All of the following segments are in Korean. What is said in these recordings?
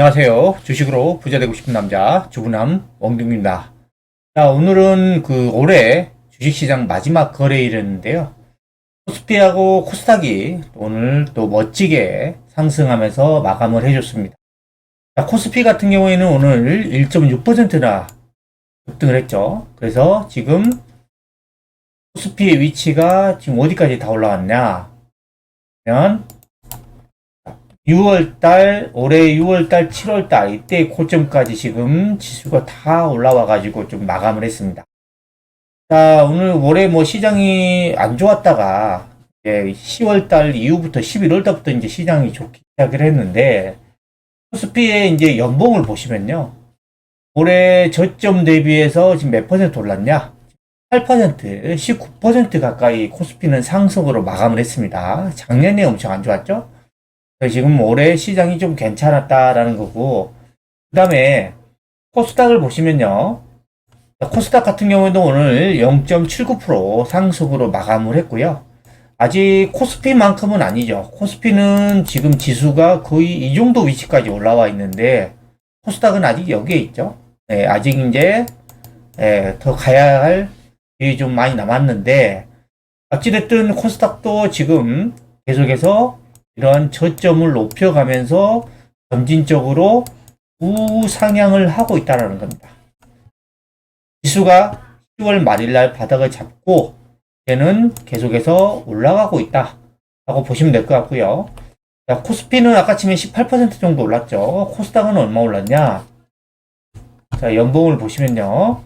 안녕하세요. 주식으로 부자 되고 싶은 남자 주부남 왕등입니다. 자, 오늘은 올해 주식시장 마지막 거래일이었는데요. 코스피하고 코스닥이 오늘 또 멋지게 상승하면서 마감을 해줬습니다. 자, 코스피 같은 경우에는 오늘 1.6%나 급등을 했죠. 그래서 지금 코스피의 위치가 지금 어디까지 다 올라왔냐? 그러면 6월달, 올해 6월달, 7월달, 이때 고점까지 지금 지수가 다 올라와가지고 좀 마감을 했습니다. 자, 오늘 올해 뭐 시장이 안 좋았다가, 이제 10월달 이후부터 11월달부터 이제 시장이 좋기 시작을 했는데, 코스피의 이제 연봉을 보시면요. 올해 저점 대비해서 지금 몇 퍼센트 올랐냐? 8%, 19% 가까이 코스피는 상승으로 마감을 했습니다. 작년에 엄청 안 좋았죠? 지금 올해 시장이 좀 괜찮았다라는 거고, 그 다음에 코스닥을 보시면요. 코스닥 같은 경우에도 오늘 0.79% 상승으로 마감을 했고요. 아직 코스피만큼은 아니죠. 코스피는 지금 지수가 거의 이 정도 위치까지 올라와 있는데, 코스닥은 아직 여기에 있죠. 네, 아직 이제 더 가야 할 일이 좀 많이 남았는데, 어찌됐든 코스닥도 지금 계속해서 이런 저점을 높여가면서 점진적으로 우상향을 하고 있다는 겁니다. 지수가 10월 말일날 바닥을 잡고 얘는 계속해서 올라가고 있다 라고 보시면 될 것 같고요. 자, 코스피는 아까 치면 18% 정도 올랐죠. 코스닥은 얼마 올랐냐? 자, 연봉을 보시면요.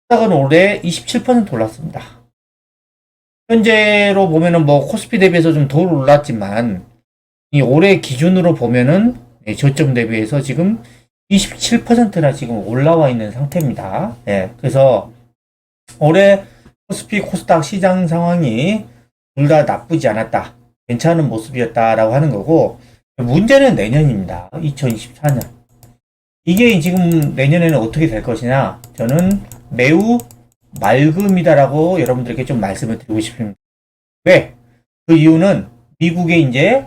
코스닥은 올해 27% 올랐습니다. 현재로 보면은 뭐 코스피 대비해서 좀 덜 올랐지만 이 올해 기준으로 보면은 저점 대비해서 지금 27%나 지금 올라와 있는 상태입니다. 예, 그래서 올해 코스피 코스닥 시장 상황이 둘 다 나쁘지 않았다. 괜찮은 모습이었다라고 하는 거고, 문제는 내년입니다. 2024년. 이게 지금 내년에는 어떻게 될 것이냐? 저는 매우 맑음이다라고 여러분들에게 좀 말씀을 드리고 싶습니다. 왜? 그 이유는 미국의 이제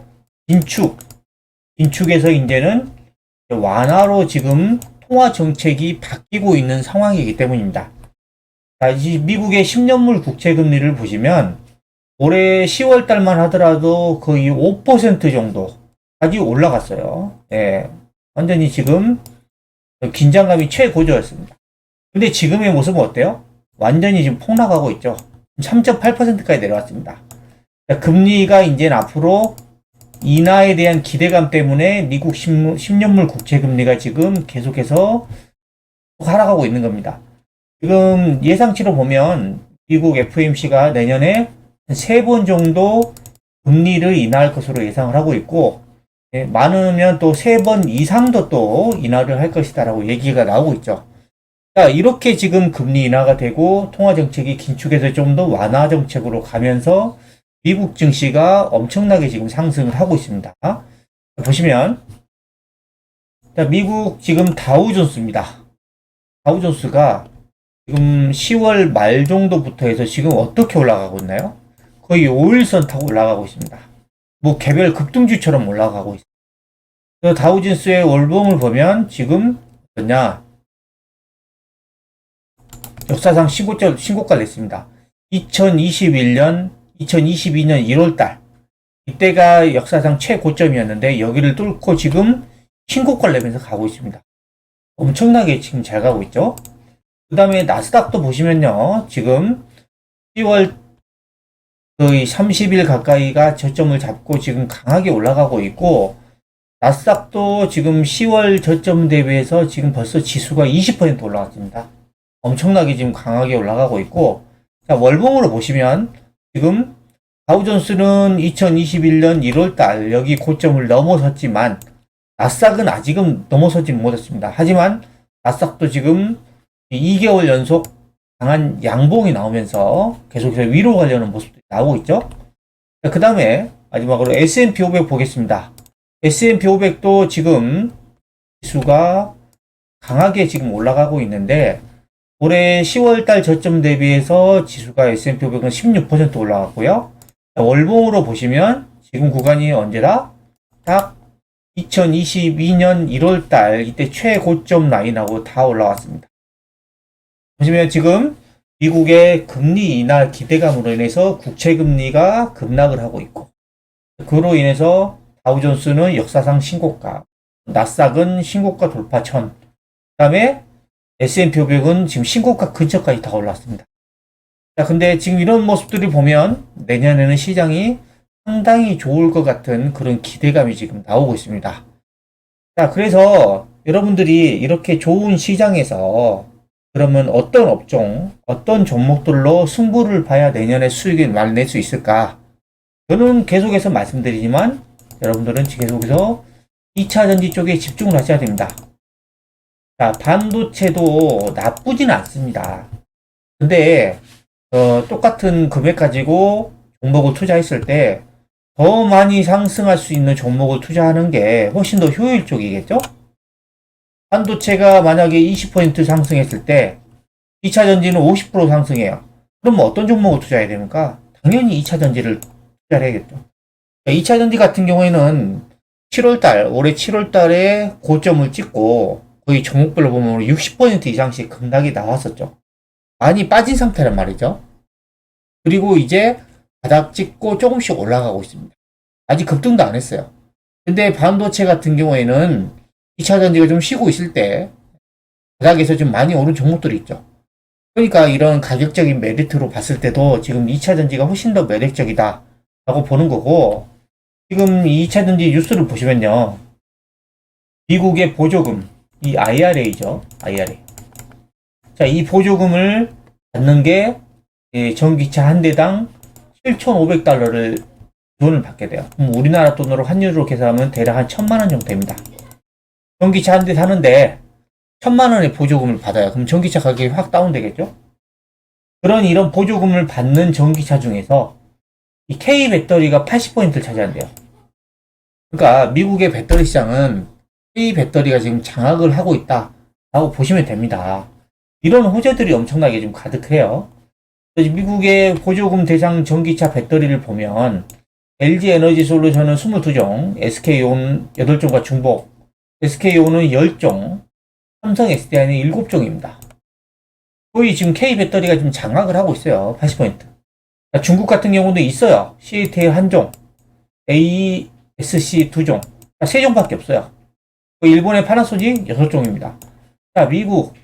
긴축에서 이제는 완화로 지금 통화 정책이 바뀌고 있는 상황이기 때문입니다. 자, 이 미국의 10년물 국채 금리를 보시면 올해 10월 달만 하더라도 거의 5% 정도까지 올라갔어요. 예, 완전히 지금 긴장감이 최고조였습니다. 근데 지금의 모습은 어때요? 완전히 지금 폭락하고 있죠. 3.8%까지 내려왔습니다. 금리가 이제는 앞으로 인하에 대한 기대감 때문에 미국 10년물 국채 금리가 지금 계속해서 하락하고 있는 겁니다. 지금 예상치로 보면 미국 FOMC가 내년에 3번 정도 금리를 인하할 것으로 예상을 하고 있고, 많으면 또 3번 이상도 또 인하를 할 것이다라고 얘기가 나오고 있죠. 자, 이렇게 지금 금리 인하가 되고 통화 정책이 긴축해서 좀 더 완화 정책으로 가면서 미국 증시가 엄청나게 지금 상승을 하고 있습니다. 보시면 자, 미국 지금 다우존스입니다. 다우존스가 지금 10월 말 정도부터 해서 지금 어떻게 올라가고 있나요? 거의 5일선 타고 올라가고 있습니다. 뭐 개별 급등주처럼 올라가고 있습니다. 다우존스의 월봉을 보면 지금 뭐냐? 역사상 신고가를 냈습니다. 2022년 1월달. 이때가 역사상 최고점이었는데 여기를 뚫고 지금 신고가를 내면서 가고 있습니다. 엄청나게 지금 잘 가고 있죠. 그 다음에 나스닥도 보시면요. 지금 10월 거의 30일 가까이가 저점을 잡고 지금 강하게 올라가고 있고, 나스닥도 지금 10월 저점 대비해서 지금 벌써 지수가 20% 올라갔습니다. 엄청나게 지금 강하게 올라가고 있고, 자, 월봉으로 보시면 지금 다우존스는 2021년 1월달 여기 고점을 넘어섰지만 나스닥은 아직은 넘어서지 못했습니다. 하지만 나스닥도 지금 2개월 연속 강한 양봉이 나오면서 계속해서 위로 가려는 모습들이 나오고 있죠. 그 다음에 마지막으로 S&P 500 보겠습니다. S&P 500도 지금 지수가 강하게 지금 올라가고 있는데 올해 10월달 저점 대비해서 지수가 S&P 500은 16% 올라갔고요. 월봉으로 보시면 지금 구간이 언제다? 딱 2022년 1월달 이때 최고점 라인하고 다 올라왔습니다. 보시면 지금 미국의 금리 인하 기대감으로 인해서 국채 금리가 급락을 하고 있고, 그로 인해서 다우존스는 역사상 신고가, 나스닥은 신고가 돌파천, 그 다음에 S&P 500은 지금 신고가 근처까지 다 올랐습니다. 자, 근데 지금 이런 모습들을 보면 내년에는 시장이 상당히 좋을 것 같은 그런 기대감이 지금 나오고 있습니다. 자, 그래서 여러분들이 이렇게 좋은 시장에서 그러면 어떤 업종, 어떤 종목들로 승부를 봐야 내년에 수익을 많이 낼 수 있을까? 저는 계속해서 말씀드리지만 여러분들은 계속해서 2차 전지 쪽에 집중을 하셔야 됩니다. 자, 반도체도 나쁘진 않습니다. 근데 똑같은 금액 가지고 종목을 투자했을 때 더 많이 상승할 수 있는 종목을 투자하는 게 훨씬 더 효율적이겠죠? 반도체가 만약에 20% 상승했을 때 2차 전지는 50% 상승해요. 그럼 어떤 종목을 투자해야 됩니까? 당연히 2차 전지를 투자를 해야겠죠. 2차 전지 같은 경우에는 7월달, 올해 7월달에 고점을 찍고 거의 종목별로 보면 60% 이상씩 급락이 나왔었죠. 많이 빠진 상태란 말이죠. 그리고 이제 바닥 찍고 조금씩 올라가고 있습니다. 아직 급등도 안 했어요. 근데 반도체 같은 경우에는 2차 전지가 좀 쉬고 있을 때 바닥에서 좀 많이 오른 종목들이 있죠. 그러니까 이런 가격적인 메리트로 봤을 때도 지금 2차 전지가 훨씬 더 매력적이다 라고 보는 거고, 지금 2차 전지 뉴스를 보시면요, 미국의 보조금, 이 IRA죠. IRA. 자, 이 보조금을 받는 게 전기차 한 대당 7,500달러를 지원을 받게 돼요. 그럼 우리나라 돈으로 환율로 계산하면 대략 한 1,000만 원 정도 됩니다. 전기차 한 대 사는데 1,000만 원의 보조금을 받아요. 그럼 전기차 가격이 확 다운되겠죠? 이런 보조금을 받는 전기차 중에서 이 K 배터리가 80%를 차지한대요. 그러니까 미국의 배터리 시장은 K 배터리가 지금 장악을 하고 있다라고 보시면 됩니다. 이런 호재들이 엄청나게 좀 가득해요. 미국의 보조금 대상 전기차 배터리를 보면 LG 에너지 솔루션은 22종, SK온 8종과 중복, SK온은 10종, 삼성 SDI는 7종입니다. 거의 지금 K 배터리가 지금 장악을 하고 있어요. 80%. 중국 같은 경우도 있어요. CATL 1종, ASC 2종, 3종밖에 없어요. 일본의 파나소닉 6종입니다. 자, 미국.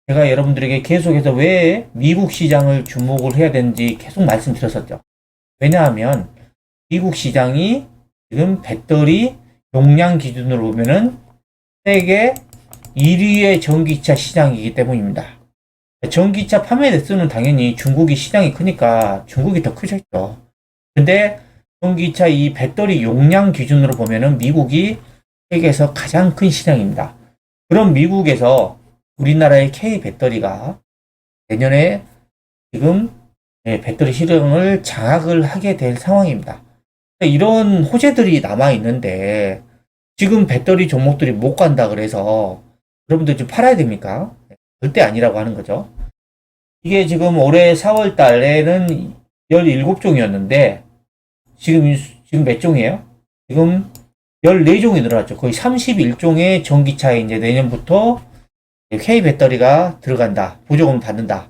제가 여러분들에게 계속해서 왜 미국 시장을 주목을 해야 되는지 계속 말씀드렸었죠. 왜냐하면 미국 시장이 지금 배터리 용량 기준으로 보면은 세계 1위의 전기차 시장이기 때문입니다. 전기차 판매 대수는 당연히 중국이 시장이 크니까 중국이 더 크겠죠. 근데 전기차 이 배터리 용량 기준으로 보면은 미국이 세계에서 가장 큰 시장입니다. 그럼 미국에서 우리나라의 K 배터리가 내년에 지금 배터리 시장을 장악을 하게 될 상황입니다. 이런 호재들이 남아 있는데 지금 배터리 종목들이 못 간다 그래서 여러분들 좀 팔아야 됩니까? 절대 아니라고 하는 거죠. 이게 지금 올해 4월 달에는 17종이었는데 지금 몇 종이에요? 지금 14종이 늘어났죠. 거의 31종의 전기차에 이제 내년부터 K 배터리가 들어간다. 보조금 받는다.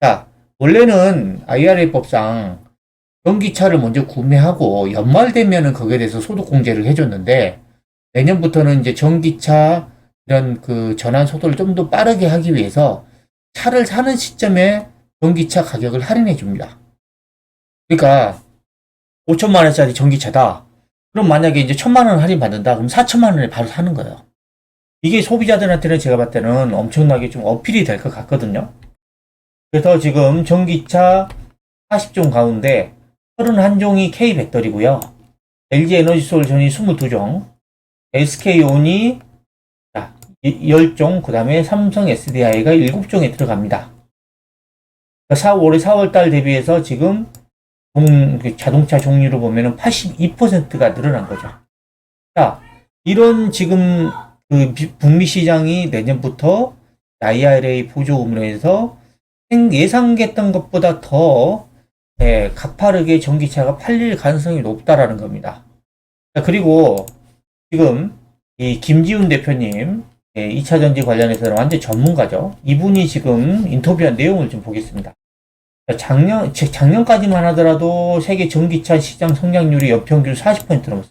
자, 원래는 IRA법상 전기차를 먼저 구매하고 연말 되면은 거기에 대해서 소득 공제를 해줬는데 내년부터는 이제 전기차 이런 그 전환 속도를 좀 더 빠르게 하기 위해서 차를 사는 시점에 전기차 가격을 할인해 줍니다. 그러니까 5천만 원짜리 전기차다. 그럼 만약에 이제 1,000만 원 할인 받는다. 그럼 4천만 원에 바로 사는 거예요. 이게 소비자들한테는 제가 봤을 때는 엄청나게 좀 어필이 될 것 같거든요. 그래서 지금 전기차 40종 가운데 31종이 K 배터리고요. LG 에너지 솔루션이 22종, SK온이 10종, 그 다음에 삼성 SDI가 7종에 들어갑니다. 올해 4월달 대비해서 지금 자동차 종류로 보면 82%가 늘어난 거죠. 자, 이런 지금 그 북미 시장이 내년부터 IRA 보조금으로 해서 예상했던 것보다 더 가파르게 전기차가 팔릴 가능성이 높다라는 겁니다. 그리고 지금 이 김지훈 대표님, 2차 전지 관련해서는 완전 전문가죠. 이분이 지금 인터뷰한 내용을 좀 보겠습니다. 작년까지만 하더라도 세계 전기차 시장 성장률이 연평균 40% 넘었어요.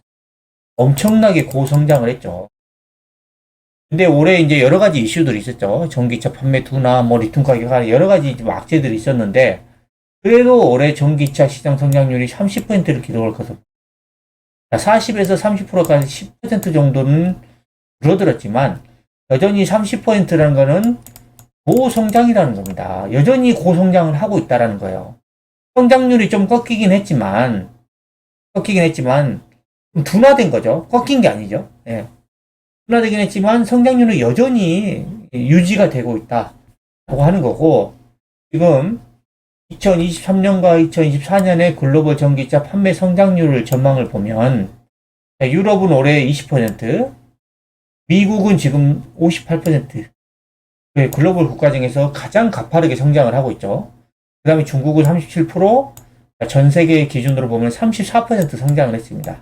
엄청나게 고성장을 했죠. 근데 올해 이제 여러 가지 이슈들이 있었죠. 전기차 판매 둔화, 뭐 리튬 가격 하락, 여러 가지 악재들이 있었는데, 그래도 올해 전기차 시장 성장률이 30%를 기록할 것으로. 40에서 30%까지 10% 정도는 줄어들었지만, 여전히 30%라는 거는 고성장이라는 겁니다. 여전히 고성장을 하고 있다라는 거예요. 성장률이 좀 꺾이긴 했지만, 둔화된 거죠. 꺾인 게 아니죠. 예. 둔화되긴 했지만 성장률은 여전히 유지가 되고 있다라고 하는 거고, 지금 2023년과 2024년의 글로벌 전기차 판매 성장률을 전망을 보면, 유럽은 올해 20%, 미국은 지금 58%, 글로벌 국가 중에서 가장 가파르게 성장을 하고 있죠. 그 다음에 중국은 37%, 전 세계 기준으로 보면 34% 성장을 했습니다.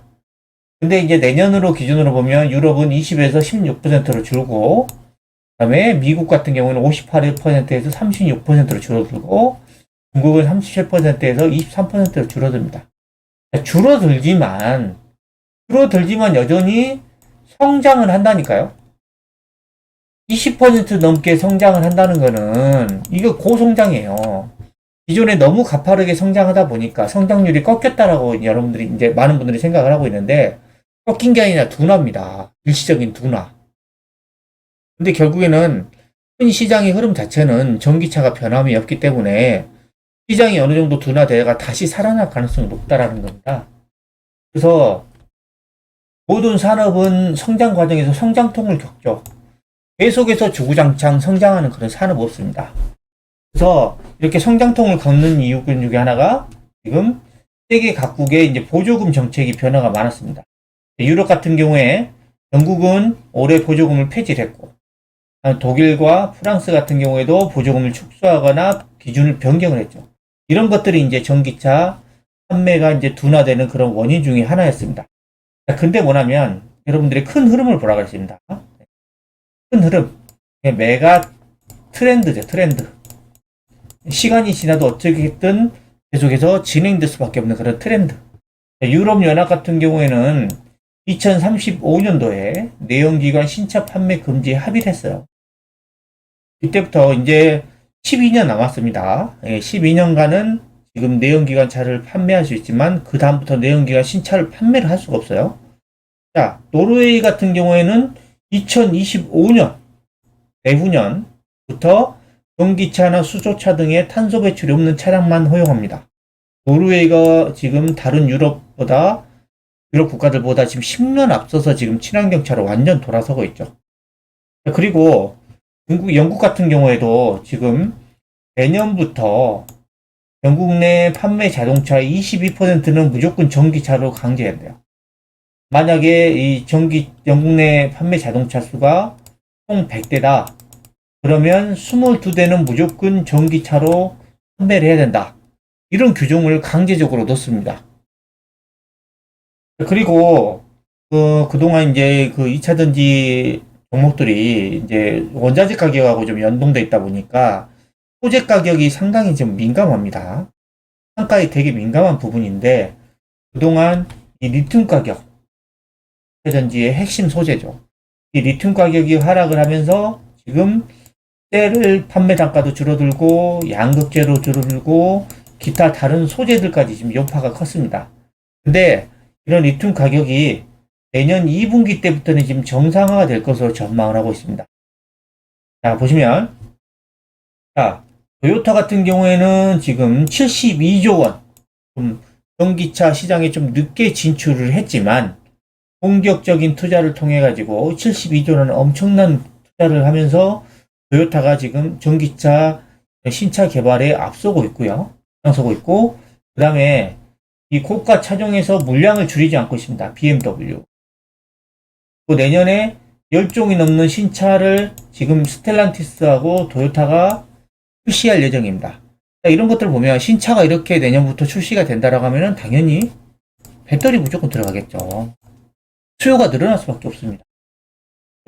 근데 이제 내년으로 기준으로 보면 유럽은 20에서 16%로 줄고, 그 다음에 미국 같은 경우는 58%에서 36%로 줄어들고, 중국은 37%에서 23%로 줄어듭니다. 줄어들지만 여전히 성장을 한다니까요. 20% 넘게 성장을 한다는 거는 이거 고성장이에요. 기존에 너무 가파르게 성장하다 보니까 성장률이 꺾였다라고 여러분들이 이제 많은 분들이 생각을 하고 있는데, 꺾인 게 아니라 둔화입니다. 일시적인 둔화. 근데 결국에는 큰 시장의 흐름 자체는 전기차가 변함이 없기 때문에 시장이 어느 정도 둔화되다가 다시 살아날 가능성이 높다라는 겁니다. 그래서 모든 산업은 성장 과정에서 성장통을 겪죠. 계속해서 주구장창 성장하는 그런 산업 없습니다. 그래서 이렇게 성장통을 겪는 이유 중에 하나가 지금 세계 각국의 이제 보조금 정책이 변화가 많았습니다. 유럽 같은 경우에 영국은 올해 보조금을 폐지를 했고, 독일과 프랑스 같은 경우에도 보조금을 축소하거나 기준을 변경을 했죠. 이런 것들이 이제 전기차 판매가 이제 둔화되는 그런 원인 중에 하나였습니다. 근데 뭐냐면 여러분들이 큰 흐름을 보라고 했습니다. 큰 흐름. 메가 트렌드죠, 트렌드. 시간이 지나도 어떻게든 계속해서 진행될 수밖에 없는 그런 트렌드. 유럽연합 같은 경우에는 2035년도에 내연기관 신차 판매 금지에 합의를 했어요. 이때부터 이제 12년 남았습니다. 12년간은 지금 내연기관 차를 판매할 수 있지만 그 다음부터 내연기관 신차를 판매를 할 수가 없어요. 자, 노르웨이 같은 경우에는 2025년 내후년부터 전기차나 수소차 등의 탄소 배출이 없는 차량만 허용합니다. 노르웨이가 지금 다른 유럽 국가들보다 지금 10년 앞서서 지금 친환경차로 완전 돌아서고 있죠. 그리고 영국 같은 경우에도 지금 내년부터 영국 내 판매 자동차의 22%는 무조건 전기차로 강제해야 돼요. 만약에 이 영국 내 판매 자동차 수가 총 100대다. 그러면 22대는 무조건 전기차로 판매를 해야 된다. 이런 규정을 강제적으로 넣습니다. 그리고 그동안 이제 그 2차 전지 종목들이 이제 원자재 가격하고 좀 연동돼 있다 보니까 소재 가격이 상당히 좀 민감합니다. 상가에 되게 민감한 부분인데, 그동안 이 리튬 가격, 전지의 핵심 소재죠. 이 리튬 가격이 하락을 하면서 지금 셀 판매 단가도 줄어들고 양극재로 줄어들고 기타 다른 소재들까지 지금 여파가 컸습니다. 근데 이런 리튬 가격이 내년 2분기 때부터는 지금 정상화가 될 것으로 전망을 하고 있습니다. 자, 보시면, 자, 토요타 같은 경우에는 지금 72조 원, 전기차 시장에 좀 늦게 진출을 했지만, 공격적인 투자를 통해 가지고 72조 원 엄청난 투자를 하면서 토요타가 지금 전기차 신차 개발에 앞서고 있고요. 그 다음에 이 고가 차종에서 물량을 줄이지 않고 있습니다. BMW. 또 내년에 10종이 넘는 신차를 지금 스텔란티스하고 토요타가 출시할 예정입니다. 이런 것들을 보면 신차가 이렇게 내년부터 출시가 된다라고 하면은 당연히 배터리 무조건 들어가겠죠. 수요가 늘어날 수밖에 없습니다.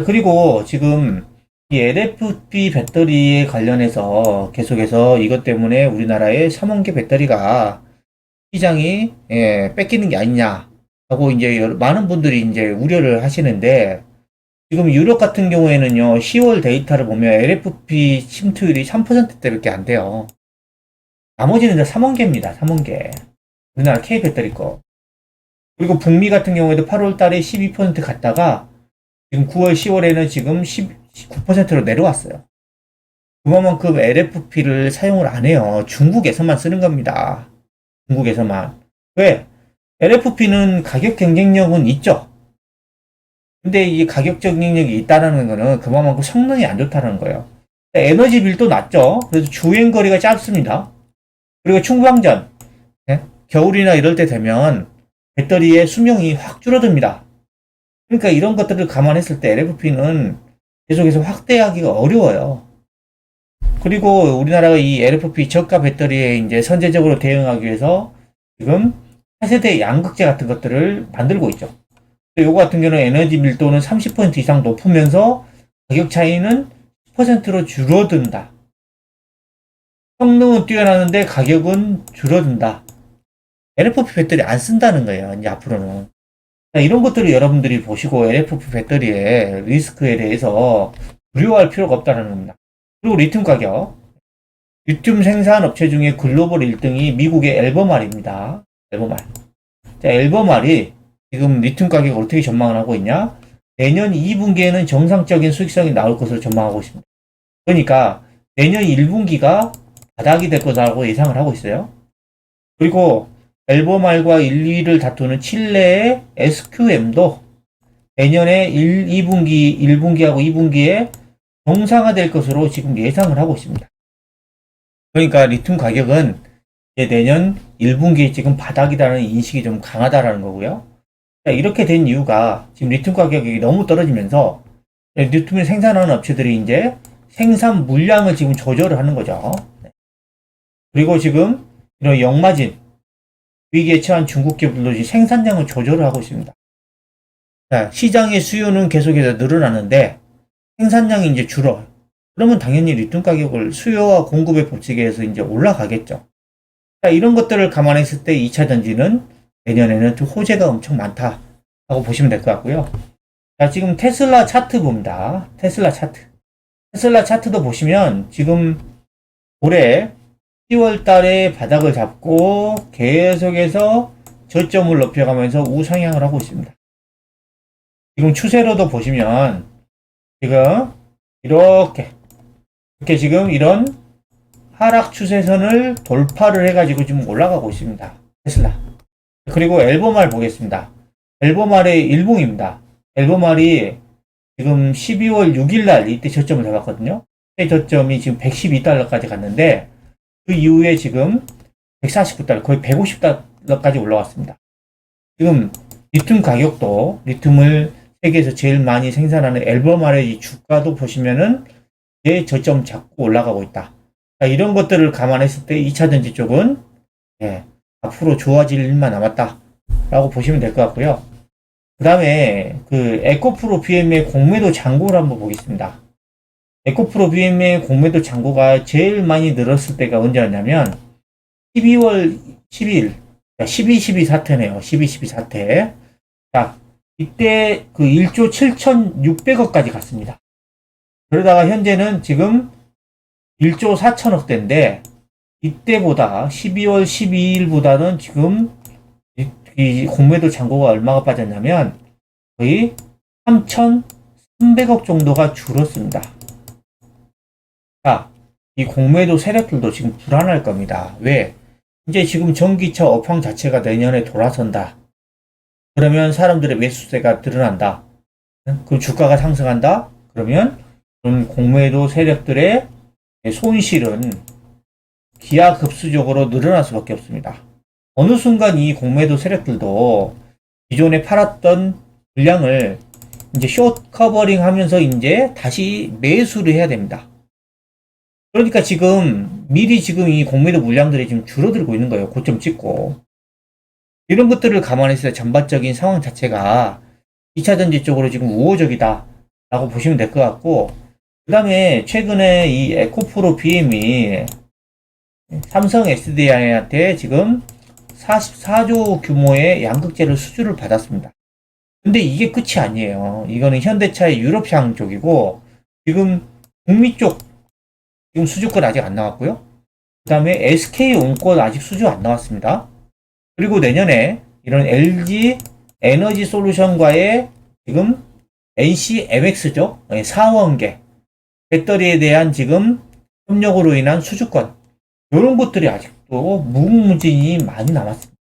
그리고 지금 이 LFP 배터리에 관련해서 계속해서 이것 때문에 우리나라의 3원계 배터리가 시장이 뺏기는 게 아니냐 하고 이제 많은 분들이 이제 우려를 하시는데, 지금 유럽 같은 경우에는요, 10월 데이터를 보면 LFP 침투율이 3%대밖에 안 돼요. 나머지는 다 3원계입니다. 3원계. 우리나라 K 배터리 거. 그리고 북미 같은 경우에도 8월 달에 12% 갔다가 지금 9월, 10월에는 지금 19%로 내려왔어요. 그만큼 LFP를 사용을 안 해요. 중국에서만 쓰는 겁니다. 중국에서만. 왜? LFP는 가격 경쟁력은 있죠. 근데 이 가격 경쟁력이 있다는 거는 그만큼 성능이 안 좋다는 거예요. 에너지 빌도 낮죠. 그래서 주행 거리가 짧습니다. 그리고 충방전, 겨울이나 이럴 때 되면 배터리의 수명이 확 줄어듭니다. 그러니까 이런 것들을 감안했을 때 LFP는 계속해서 확대하기가 어려워요. 그리고 우리나라가 이 LFP 저가 배터리에 이제 선제적으로 대응하기 위해서 지금 차세대 양극재 같은 것들을 만들고 있죠. 요거 같은 경우는 에너지 밀도는 30% 이상 높으면서 가격 차이는 10%로 줄어든다. 성능은 뛰어나는데 가격은 줄어든다. LFP 배터리 안 쓴다는 거예요, 이제 앞으로는. 이런 것들을 여러분들이 보시고 LFP 배터리의 리스크에 대해서 두려워할 필요가 없다는 겁니다. 그리고 리튬 가격. 리튬 생산 업체 중에 글로벌 1등이 미국의 엘버말입니다. 엘버말. 자, 엘버말이 지금 리튬 가격을 어떻게 전망을 하고 있냐? 내년 2분기에는 정상적인 수익성이 나올 것으로 전망하고 있습니다. 그러니까 내년 1분기가 바닥이 될 거라고 예상을 하고 있어요. 그리고 엘버말과 1, 2위를 다투는 칠레의 SQM도 내년에 1분기하고 2분기에 정상화될 것으로 지금 예상을 하고 있습니다. 그러니까 리튬 가격은 내년 1분기에 지금 바닥이라는 인식이 좀 강하다라는 거고요. 이렇게 된 이유가 지금 리튬 가격이 너무 떨어지면서 리튬을 생산하는 업체들이 이제 생산 물량을 지금 조절을 하는 거죠. 그리고 지금 이런 역마진 위기에 처한 중국 기업들도 생산량을 조절을 하고 있습니다. 자, 시장의 수요는 계속해서 늘어나는데 생산량이 이제 줄어요. 그러면 당연히 리튬 가격을 수요와 공급의 법칙에 의해서 이제 올라가겠죠. 자, 이런 것들을 감안했을 때 2차 전지는 내년에는 좀 호재가 엄청 많다라고 보시면 될 것 같고요. 자, 지금 테슬라 차트 봅니다. 테슬라 차트. 테슬라 차트도 보시면 지금 올해 10월 달에 바닥을 잡고 계속해서 저점을 높여가면서 우상향을 하고 있습니다. 지금 추세로도 보시면 지금 이렇게 지금 이런 하락 추세선을 돌파를 해가지고 지금 올라가고 있습니다. 테슬라. 그리고 엘버말 보겠습니다. 엘버말의 일봉입니다. 엘버말이 지금 12월 6일날 이때 저점을 잡았거든요. 이 저점이 지금 112달러까지 갔는데 그 이후에 지금 149달러, 거의 150달러까지 올라왔습니다. 지금 리튬 가격도 리튬을 세계에서 제일 많이 생산하는 엘버말의 이 주가도 보시면은 저점 잡고 올라가고 있다. 이런 것들을 감안했을 때 2차 전지 쪽은 앞으로 좋아질 일만 남았다라고 보시면 될 것 같고요. 그 다음에 그 에코프로 BM의 공매도 잔고를 한번 보겠습니다. 에코프로 BM의 공매도 잔고가 제일 많이 늘었을 때가 언제였냐면 12월 10일 12.12 사태네요. 12.12 사태. 자, 이때 그 1조 7,600억까지 갔습니다. 그러다가 현재는 지금 1조 4천억대인데 이때보다 12월 12일보다는 지금 이 공매도 잔고가 얼마가 빠졌냐면 거의 3,300억 정도가 줄었습니다. 자, 이 공매도 세력들도 지금 불안할 겁니다. 왜? 이제 지금 전기차 업황 자체가 내년에 돌아선다. 그러면 사람들의 매수세가 늘어난다. 그럼 주가가 상승한다. 그러면 그런 공매도 세력들의 손실은 기하급수적으로 늘어날 수밖에 없습니다. 어느 순간 이 공매도 세력들도 기존에 팔았던 물량을 이제 숏 커버링 하면서 이제 다시 매수를 해야 됩니다. 그러니까 지금 미리 지금 이 공매도 물량들이 지금 줄어들고 있는 거예요. 고점 찍고. 이런 것들을 감안했을 때 전반적인 상황 자체가 2차 전지 쪽으로 지금 우호적이다 라고 보시면 될 것 같고, 그 다음에 최근에 이 에코프로 BM이 삼성 SDI한테 지금 44조 규모의 양극재를 수주를 받았습니다. 근데 이게 끝이 아니에요. 이거는 현대차의 유럽향 쪽이고, 지금 북미 쪽 지금 수주권 아직 안 나왔고요. 그 다음에 SK온권 아직 수주 안 나왔습니다. 그리고 내년에 이런 LG 에너지 솔루션과의 지금 NC MX죠. 4원계 배터리에 대한 지금 협력으로 인한 수주권. 이런 것들이 아직도 무궁무진이 많이 남았습니다.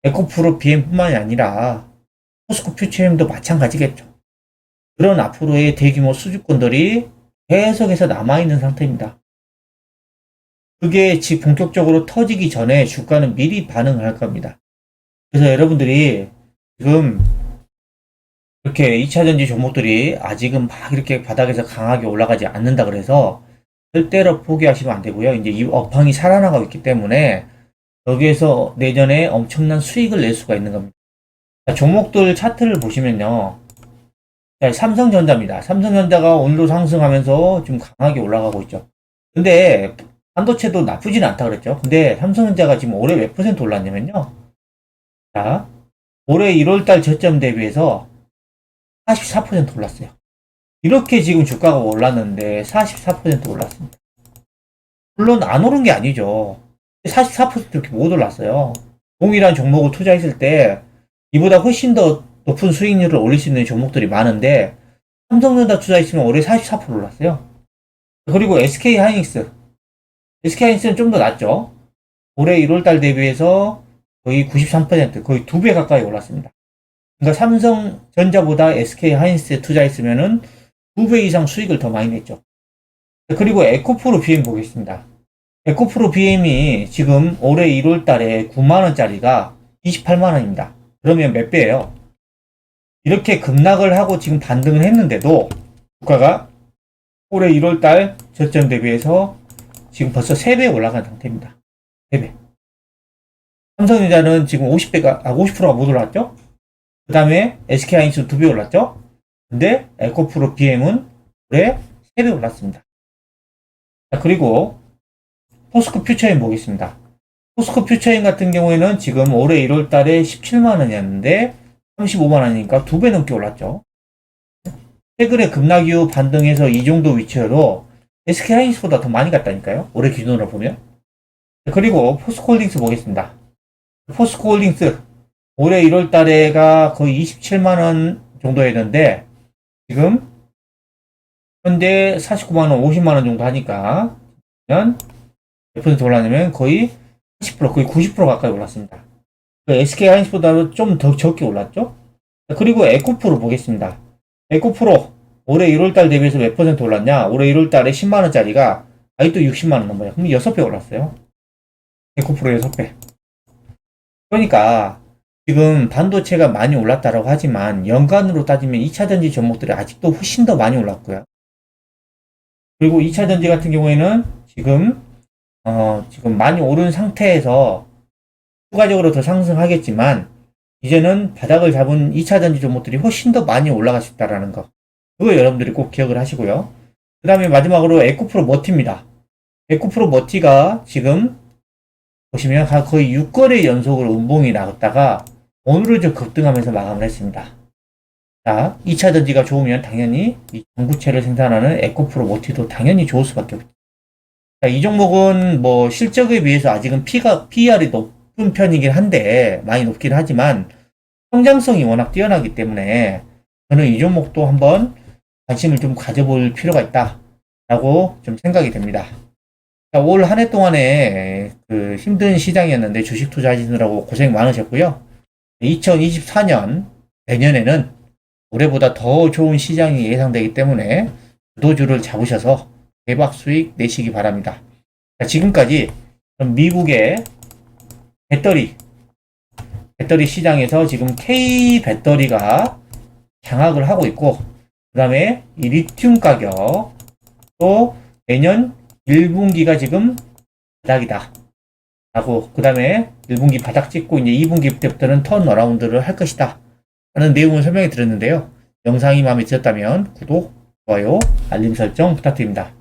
에코프로 BM뿐만이 아니라 포스코 퓨처엠도 마찬가지겠죠. 그런 앞으로의 대규모 수주권들이 계속해서 남아있는 상태입니다. 그게 본격적으로 터지기 전에 주가는 미리 반응할 겁니다. 그래서 여러분들이 지금 이렇게 2차전지 종목들이 아직은 막 이렇게 바닥에서 강하게 올라가지 않는다 그래서 절대로 포기하시면 안 되고요. 이제 이 업황이 살아나가고 있기 때문에 여기에서 내년에 엄청난 수익을 낼 수가 있는 겁니다. 자, 종목들 차트를 보시면요. 자, 삼성전자입니다. 삼성전자가 오늘도 상승하면서 좀 강하게 올라가고 있죠. 근데 반도체도 나쁘진 않다 그랬죠. 근데 삼성전자가 지금 올해 몇 퍼센트 올랐냐면요. 자, 올해 1월달 저점 대비해서 44% 올랐어요. 이렇게 지금 주가가 올랐는데 44% 올랐습니다. 물론 안 오른 게 아니죠. 44% 이렇게 못 올랐어요. 동일한 종목을 투자했을 때 이보다 훨씬 더 높은 수익률을 올릴 수 있는 종목들이 많은데 삼성전자 투자했으면 올해 44% 올랐어요. 그리고 SK하이닉스. SK하이닉스는 좀 더 낮죠. 올해 1월달 대비해서 거의 93%, 거의 2배 가까이 올랐습니다. 그러니까 삼성전자보다 SK하이닉스에 투자했으면은 2배 이상 수익을 더 많이 냈죠. 그리고 에코프로 BM 보겠습니다. 에코프로 BM이 지금 올해 1월 달에 9만원짜리가 28만원입니다. 그러면 몇 배예요? 이렇게 급락을 하고 지금 반등을 했는데도 주가가 올해 1월 달 저점 대비해서 지금 벌써 3배 올라간 상태입니다. 3배. 삼성전자는 지금 50%가 못 올랐죠? 그 다음에 SK하이닉스 2배 올랐죠? 근데 에코프로 BM은 올해 3배 올랐습니다. 자, 그리고 포스코 퓨처엠 보겠습니다. 포스코 퓨처엠 같은 경우에는 지금 올해 1월 달에 17만원이었는데 35만원이니까 2배 넘게 올랐죠. 최근에 급락 이후 반등해서 이 정도 위치여도 SK하이닉스보다 더 많이 갔다니까요. 올해 기준으로 보면. 그리고 포스코홀딩스 보겠습니다. 포스코홀딩스 올해 1월 달에가 거의 27만원 정도였는데 지금 현재 49만원, 50만원 정도 하니까 몇 퍼센트 올랐냐면 거의 80%, 거의 90% 가까이 올랐습니다. SK하이닉스보다도 좀 더 적게 올랐죠? 그리고 에코프로 보겠습니다. 에코프로 올해 1월달 대비해서 몇 퍼센트 올랐냐? 올해 1월달에 10만원짜리가 아직도 60만원 넘어요. 그럼 6배 올랐어요. 에코프로 6배. 그러니까 지금 반도체가 많이 올랐다고 하지만 연간으로 따지면 2차전지 종목들이 아직도 훨씬 더 많이 올랐고요. 그리고 2차전지 같은 경우에는 지금 많이 오른 상태에서 추가적으로 더 상승하겠지만 이제는 바닥을 잡은 2차전지 종목들이 훨씬 더 많이 올라갈 수 있다는 거. 그거 여러분들이 꼭 기억을 하시고요. 그 다음에 마지막으로 에코프로 머티입니다. 에코프로 머티가 지금 보시면 거의 6거래 연속으로 음봉이 나갔다가 오늘은 좀 급등하면서 마감을 했습니다. 자, 2차전지가 좋으면 당연히 이 전구체를 생산하는 에코프로 머티도 당연히 좋을 수밖에 없죠. 자, 이 종목은 뭐 실적에 비해서 아직은 PER이 높은 편이긴 한데 많이 높긴 하지만 성장성이 워낙 뛰어나기 때문에 저는 이 종목도 한번 관심을 좀 가져볼 필요가 있다라고 좀 생각이 됩니다. 올 한 해 동안에 그 힘든 시장이었는데 주식 투자하시느라고 고생 많으셨고요. 2024년 내년에는 올해보다 더 좋은 시장이 예상되기 때문에 주도주를 잡으셔서 대박 수익 내시기 바랍니다. 자, 지금까지 미국의 배터리 시장에서 지금 K 배터리가 장악을 하고 있고, 그 다음에 이 리튬 가격, 또 내년 1분기가 지금 바닥이다. 라고, 그 다음에 1분기 바닥 찍고 이제 2분기 때부터는 턴어라운드를 할 것이다. 하는 내용을 설명해 드렸는데요. 영상이 마음에 드셨다면 구독, 좋아요, 알림 설정 부탁드립니다.